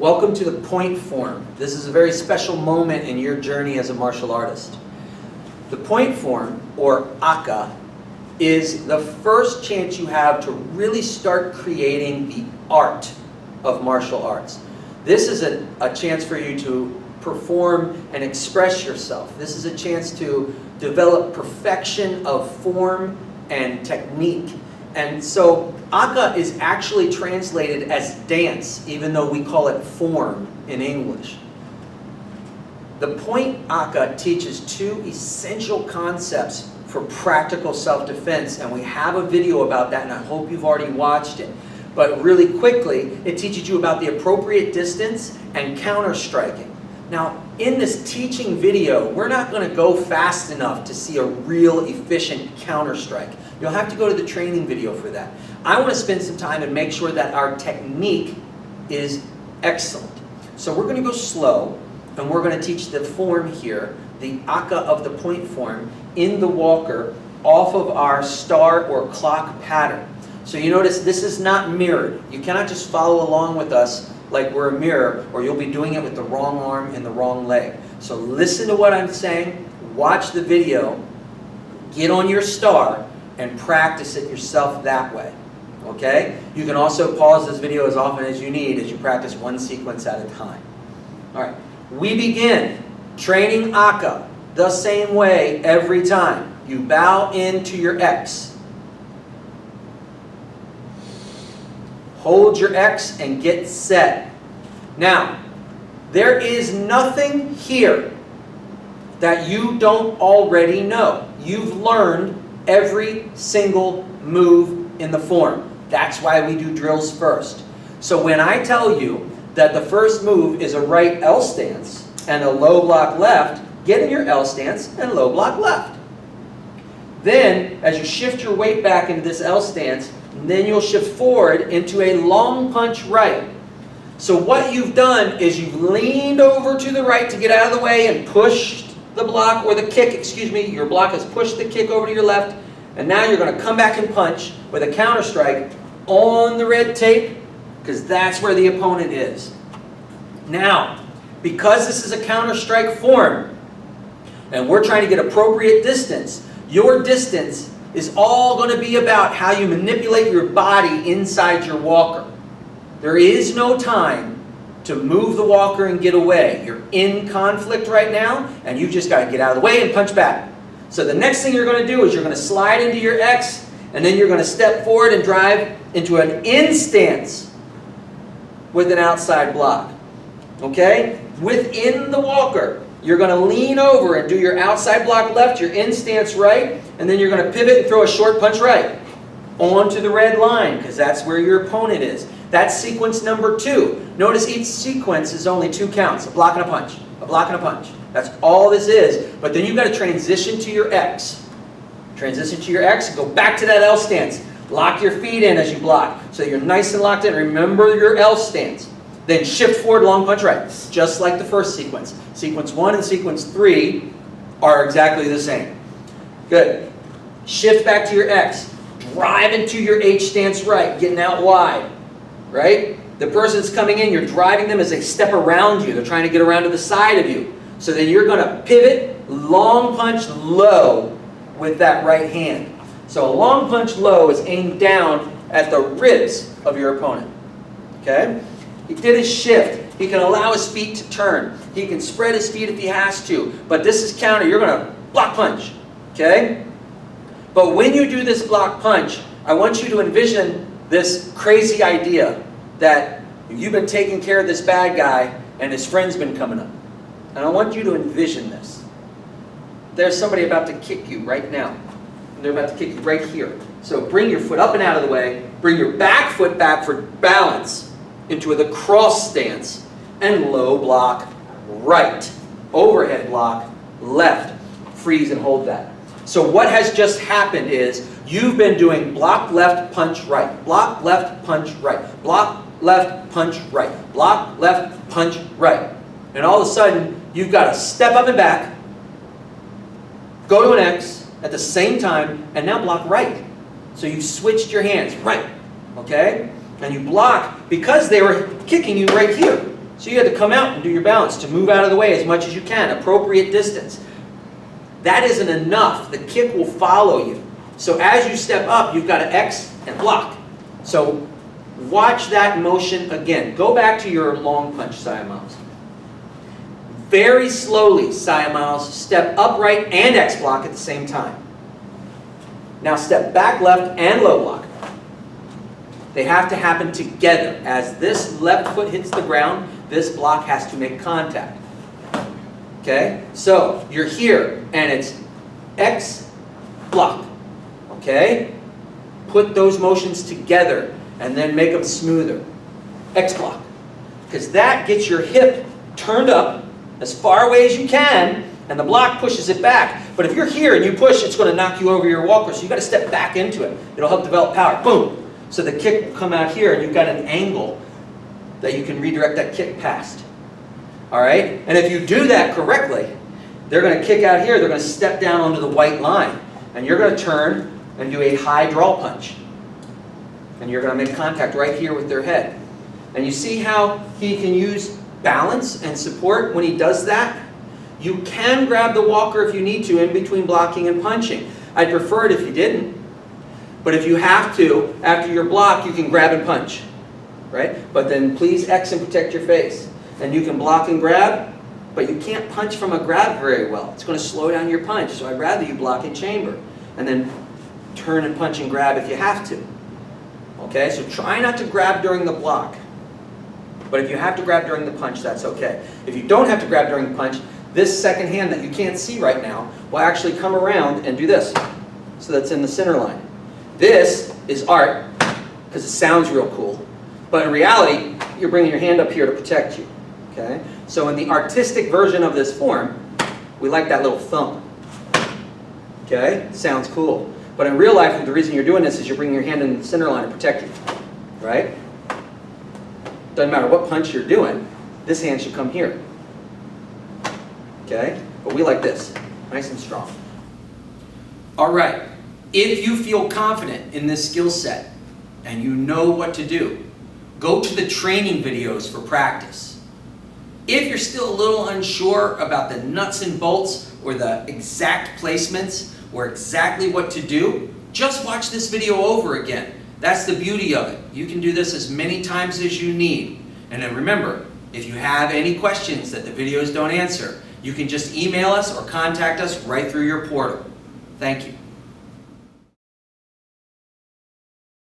Welcome to the point form. This is a very special moment in your journey as a martial artist. The point form, or aka, is the first chance you have to really start creating the art of martial arts. This is a chance for you to perform and express yourself. This is a chance to develop perfection of form and technique. And so aka is actually translated as dance, even though we call it form in English. The point aka teaches two essential concepts for practical self-defense, and we have a video about that, and I hope you've already watched it. But really quickly, it teaches you about the appropriate distance and counter-striking. Now, in this teaching video, we're not going to go fast enough to see a real efficient counter-strike. You'll have to go to the training video for that. I want to spend some time and make sure that our technique is excellent. So we're going to go slow, and we're going to teach the form here, the aka of the point form, in the walker off of our star or clock pattern. So you notice this is not mirrored. You cannot just follow along with us like we're a mirror, or you'll be doing it with the wrong arm and the wrong leg. So listen to what I'm saying, watch the video, get on your star, and practice it yourself that way. Okay? You can also pause this video as often as you need as you practice one sequence at a time. Alright, we begin training aka the same way every time. You bow into your X. Hold your X and get set. Now, there is nothing here that you don't already know. You've learned every single move in the form. That's why we do drills first. So when I tell you that the first move is a right L stance and a low block left, get in your L stance and low block left. Then, as you shift your weight back into this L stance, then you'll shift forward into a long punch right. So what you've done is you've leaned over to the right to get out of the way and pushed the block, or the kick, excuse me, your block has pushed the kick over to your left, and now you're going to come back and punch with a counter strike on the red tape, because that's where the opponent is. Now, because this is a counter strike form, and we're trying to get appropriate distance, your distance is all going to be about how you manipulate your body inside your walker. There is no time to move the walker and get away. You're in conflict right now, and you've just got to get out of the way and punch back. So the next thing you're going to do is you're going to slide into your X, and then you're going to step forward and drive into an in stance with an outside block. Okay? Within the walker, you're going to lean over and do your outside block left, your in stance right, and then you're going to pivot and throw a short punch right onto the red line, because that's where your opponent is. That's sequence number 2. Notice each sequence is only 2 counts, a block and a punch, a block and a punch. That's all this is. But then you've got to transition to your X. Transition to your X and go back to that L stance. Lock your feet in as you block, so you're nice and locked in. Remember your L stance. Then shift forward, long punch right, just like the first sequence. Sequence 1 and sequence 3 are exactly the same. Good. Shift back to your X. Drive into your H stance right, getting out wide. Right? The person's coming in, you're driving them as they step around you. They're trying to get around to the side of you. So then you're going to pivot, long punch low with that right hand. So a long punch low is aimed down at the ribs of your opponent. Okay? He did his shift. He can allow his feet to turn. He can spread his feet if he has to. But this is counter. You're going to block punch. Okay? But when you do this block punch, I want you to envision this crazy idea that you've been taking care of this bad guy and his friend's been coming up. And I want you to envision this. There's somebody about to kick you right now. And they're about to kick you right here. So bring your foot up and out of the way. Bring your back foot back for balance into the cross stance. And low block right. Overhead block left. Freeze and hold that. So what has just happened is you've been doing block left, punch right. Block left, punch right. Block left, punch right. Block left, punch right. And all of a sudden, you've got to step up and back, go to an X at the same time, and now block right. So you've switched your hands, right. Okay? And you block because they were kicking you right here. So you had to come out and do your balance to move out of the way as much as you can, appropriate distance. That isn't enough. The kick will follow you. So as you step up, you've got to X and block. So watch that motion again. Go back to your long punch, Sia Miles. Very slowly, Sia Miles, step upright and X block at the same time. Now step back left and low block. They have to happen together. As this left foot hits the ground, this block has to make contact. Okay? So you're here and it's X block. Okay? Put those motions together and then make them smoother. X block. Because that gets your hip turned up as far away as you can, and the block pushes it back. But if you're here and you push, it's going to knock you over your walker, so you've got to step back into it. It'll help develop power. Boom! So the kick will come out here, and you've got an angle that you can redirect that kick past. All right? And if you do that correctly, they're going to kick out here, they're going to step down onto the white line, and you're going to turn and do a high draw punch. And you're going to make contact right here with their head. And you see how he can use balance and support when he does that? You can grab the walker if you need to in between blocking and punching. I'd prefer it if you didn't. But if you have to, after your block, you can grab and punch. Right? But then please X and protect your face. And you can block and grab, but you can't punch from a grab very well. It's going to slow down your punch. So I'd rather you block in chamber. And then turn and punch and grab if you have to. Okay? So try not to grab during the block. But if you have to grab during the punch, that's okay. If you don't have to grab during the punch, this second hand that you can't see right now will actually come around and do this. So that's in the center line. This is art, because it sounds real cool. But in reality, you're bringing your hand up here to protect you. Okay? So in the artistic version of this form, we like that little thump. Okay? Sounds cool. But in real life, the reason you're doing this is you're bringing your hand in the center line to protect you. Right? Doesn't matter what punch you're doing, this hand should come here. Okay? But we like this. Nice and strong. All right. If you feel confident in this skill set and you know what to do, go to the training videos for practice. If you're still a little unsure about the nuts and bolts or the exact placements or exactly what to do, just watch this video over again. That's the beauty of it. You can do this as many times as you need. And then remember, if you have any questions that the videos don't answer, you can just email us or contact us right through your portal. Thank you.